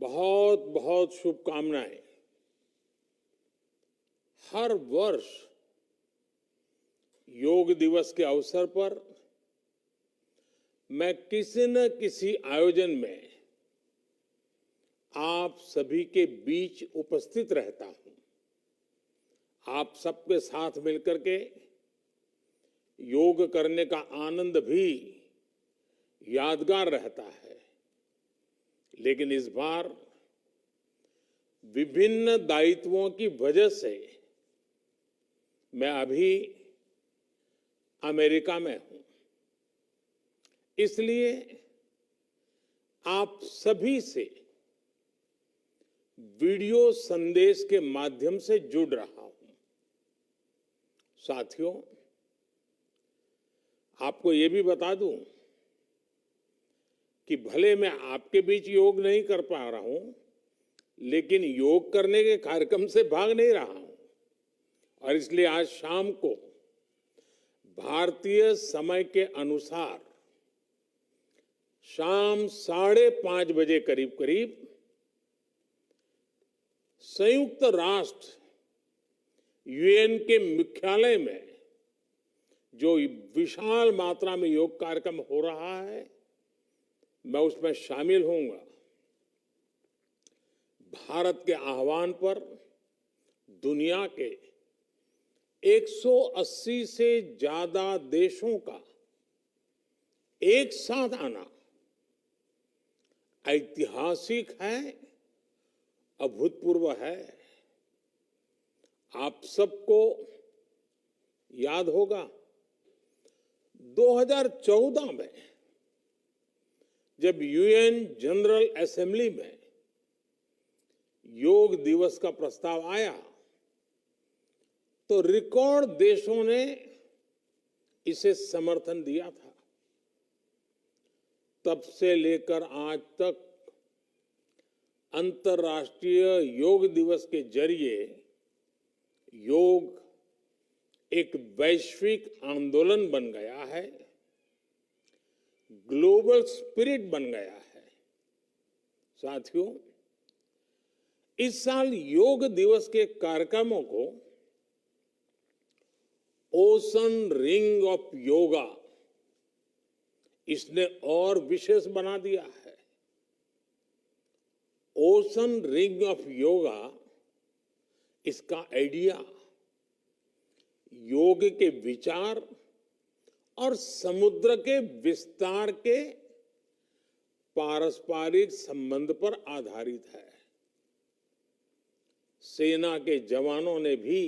बहुत बहुत शुभकामनाएं। हर वर्ष योग दिवस के अवसर पर मैं किसी न किसी आयोजन में आप सभी के बीच उपस्थित रहता हूं। आप सबके साथ मिलकर के योग करने का आनंद भी यादगार रहता है। लेकिन इस बार विभिन्न दायित्वों की वजह से मैं अभी अमेरिका में हूं। इसलिए आप सभी से वीडियो संदेश के माध्यम से जुड़ रहा हूं। साथियों, आपको ये भी बता दूं कि भले मैं आपके बीच योग नहीं कर पा रहा हूं, लेकिन योग करने के कार्यक्रम से भाग नहीं रहा हूं। और इसलिए आज शाम को भारतीय समय के अनुसार शाम 5:30 बजे करीब करीब संयुक्त राष्ट्र यूएन के मुख्यालय में जो विशाल मात्रा में योग कार्यक्रम हो रहा है, मैं उसमें शामिल होऊंगा। भारत के आह्वान पर दुनिया के 180 से ज्यादा देशों का एक साथ आना ऐतिहासिक है, अभूतपूर्व है। आप सबको याद होगा 2014 में जब यूएन जनरल असेंबली में योग दिवस का प्रस्ताव आया तो रिकॉर्ड देशों ने इसे समर्थन दिया था। तब से लेकर आज तक अंतर्राष्ट्रीय योग दिवस के जरिए योग एक वैश्विक आंदोलन बन गया है, ग्लोबल स्पिरिट बन गया है। साथियों, इस साल योग दिवस के कार्यक्रमों को ओशन रिंग ऑफ योगा इसने और विशेष बना दिया है। ओशन रिंग ऑफ योगा, इसका आइडिया योग के विचार और समुद्र के विस्तार के पारस्परिक संबंध पर आधारित है। सेना के जवानों ने भी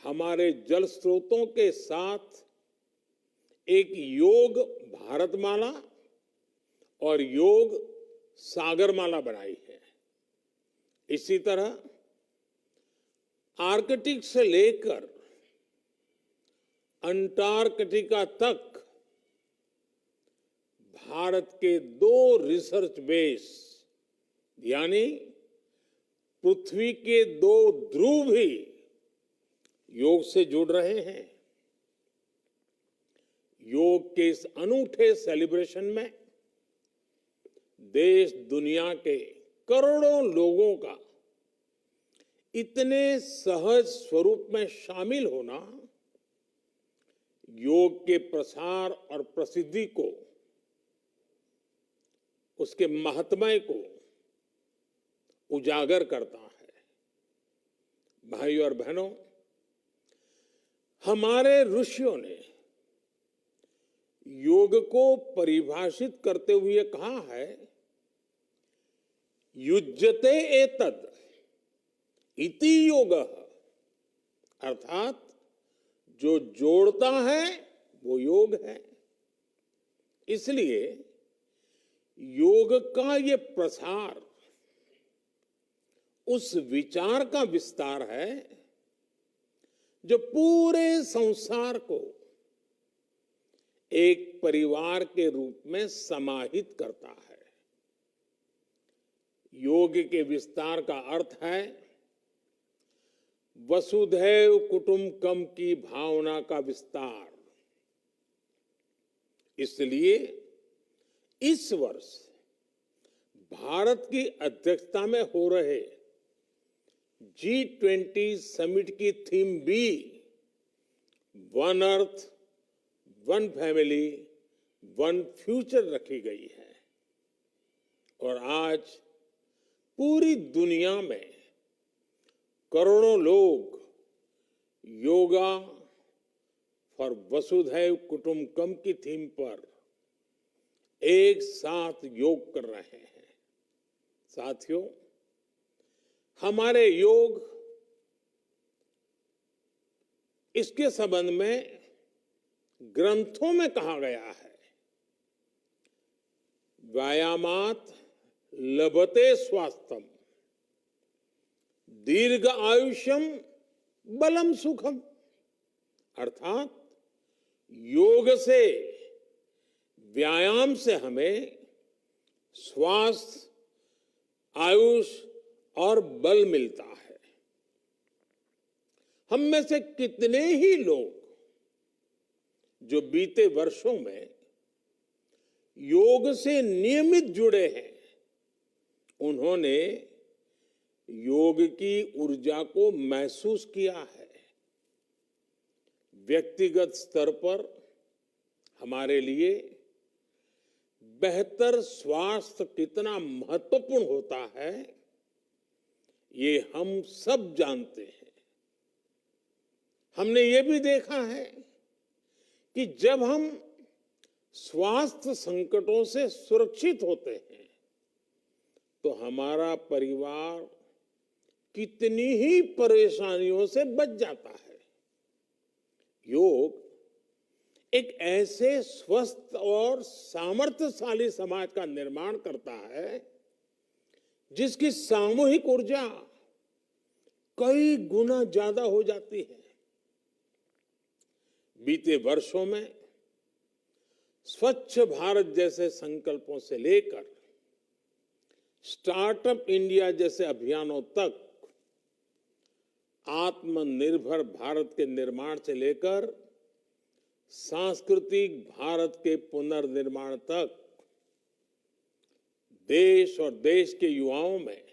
हमारे जल स्रोतों के साथ एक योग भारतमाला और योग सागरमाला बनाई है। इसी तरह आर्कटिक से लेकर अंटार्कटिका तक भारत के 2 रिसर्च बेस यानी पृथ्वी के 2 ध्रुव भी योग से जुड़ रहे हैं। योग के इस अनूठे सेलिब्रेशन में देश दुनिया के करोड़ों लोगों का इतने सहज स्वरूप में शामिल होना योग के प्रसार और प्रसिद्धि को, उसके महात्म्य को उजागर करता है। भाइयों और बहनों, हमारे ऋषियों ने योग को परिभाषित करते हुए कहा है, युज्यते एतद इति योगः, अर्थात जो जोड़ता है वो योग है। इसलिए योग का ये प्रसार उस विचार का विस्तार है जो पूरे संसार को एक परिवार के रूप में समाहित करता है। योग के विस्तार का अर्थ है वसुधैव कुटुंबकम की भावना का विस्तार। इसलिए इस वर्ष भारत की अध्यक्षता में हो रहे G20 समिट की थीम भी one earth, one family, one future रखी गई है। और आज पूरी दुनिया में करोड़ों लोग योगा फॉर वसुधैव कुटुंबकम की थीम पर एक साथ योग कर रहे हैं। साथियों, हमारे योग इसके संबंध में ग्रंथों में कहा गया है, व्यायामात लभते स्वास्थ्यम, दीर्घ आयुष्यम, बलम सुखम। अर्थात योग से, व्यायाम से हमें स्वास्थ्य, आयुष और बल मिलता है। हम में से कितने ही लोग जो बीते वर्षों में योग से नियमित जुड़े हैं, उन्होंने योग की ऊर्जा को महसूस किया है। व्यक्तिगत स्तर पर हमारे लिए बेहतर स्वास्थ्य कितना महत्वपूर्ण होता है, ये हम सब जानते हैं। हमने ये भी देखा है कि जब हम स्वास्थ्य संकटों से सुरक्षित होते हैं, तो हमारा परिवार कितनी ही परेशानियों से बच जाता है। योग एक ऐसे स्वस्थ और सामर्थ्यशाली समाज का निर्माण करता है जिसकी सामूहिक ऊर्जा कई गुना ज्यादा हो जाती है। बीते वर्षों में स्वच्छ भारत जैसे संकल्पों से लेकर स्टार्टअप इंडिया जैसे अभियानों तक, आत्मनिर्भर भारत के निर्माण से लेकर सांस्कृतिक भारत के पुनर्निर्माण तक, देश और देश के युवाओं में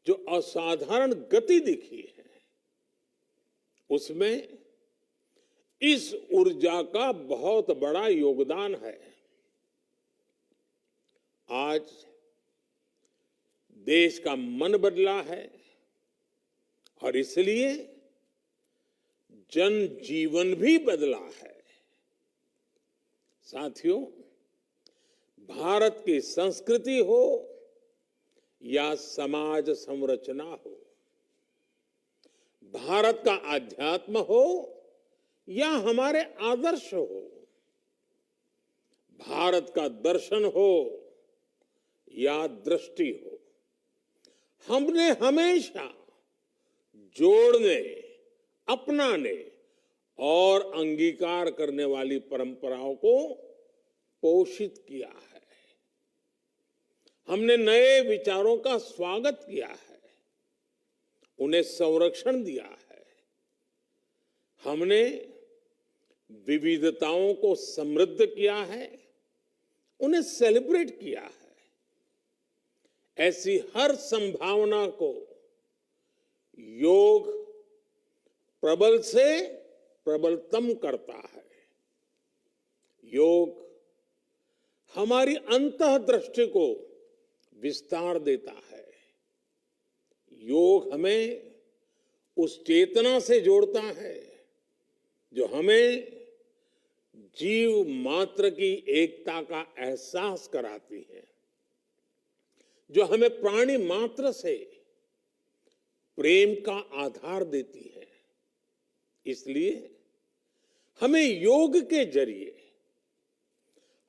जो असाधारण गति दिखी है, उसमें इस ऊर्जा का बहुत बड़ा योगदान है। आज देश का मन बदला है और इसलिए जनजीवन भी बदला है। साथियों, भारत की संस्कृति हो या समाज संरचना हो, भारत का आध्यात्म हो या हमारे आदर्श हो, भारत का दर्शन हो या दृष्टि हो, हमने हमेशा जोड़ने, अपनाने और अंगीकार करने वाली परंपराओं को पोषित किया है। हमने नए विचारों का स्वागत किया है, उन्हें संरक्षण दिया है। हमने विविधताओं को समृद्ध किया है, उन्हें सेलिब्रेट किया है। ऐसी हर संभावना को योग प्रबल से प्रबलतम करता है। योग हमारी अंतःदृष्टि को विस्तार देता है। योग हमें उस चेतना से जोड़ता है जो हमें जीव मात्र की एकता का एहसास कराती है, जो हमें प्राणी मात्र से प्रेम का आधार देती है। इसलिए हमें योग के जरिए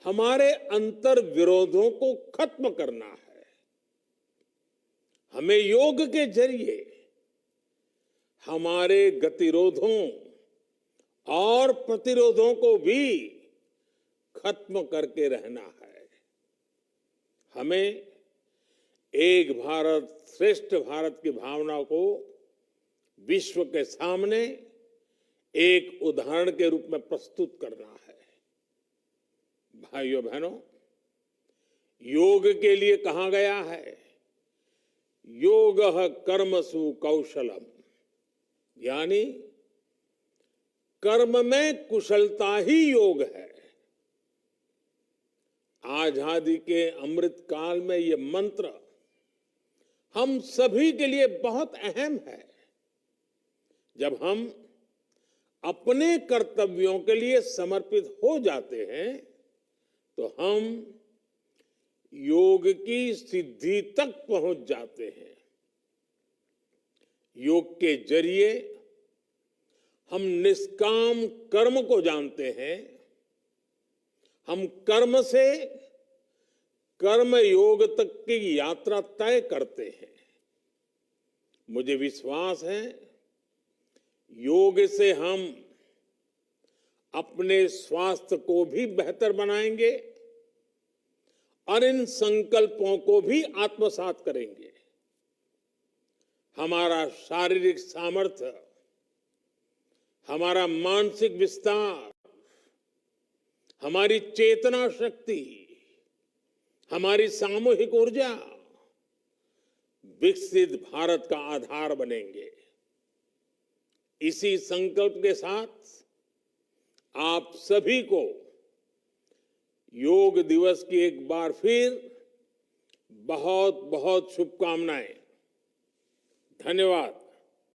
हमारे अंतर विरोधों को खत्म करना है। हमें योग के जरिए हमारे गतिरोधों और प्रतिरोधों को भी खत्म करके रहना है। हमें एक भारत श्रेष्ठ भारत की भावना को विश्व के सामने एक उदाहरण के रूप में प्रस्तुत करना है। भाइयों बहनों, योग के लिए कहा गया है, योगः कर्मसु कौशलम, यानी कर्म में कुशलता ही योग है। आजादी के अमृत काल में ये मंत्र हम सभी के लिए बहुत अहम है। जब हम अपने कर्तव्यों के लिए समर्पित हो जाते हैं तो हम योग की सिद्धि तक पहुंच जाते हैं। योग के जरिए हम निष्काम कर्म को जानते हैं। हम कर्म से कर्म योग तक की यात्रा तय करते हैं। मुझे विश्वास है, योग से हम अपने स्वास्थ्य को भी बेहतर बनाएंगे और इन संकल्पों को भी आत्मसात करेंगे। हमारा शारीरिक सामर्थ्य, हमारा मानसिक विस्तार, हमारी चेतना शक्ति, हमारी सामूहिक ऊर्जा विकसित भारत का आधार बनेंगे। इसी संकल्प के साथ आप सभी को योग दिवस की एक बार फिर बहुत बहुत शुभकामनाएं। धन्यवाद।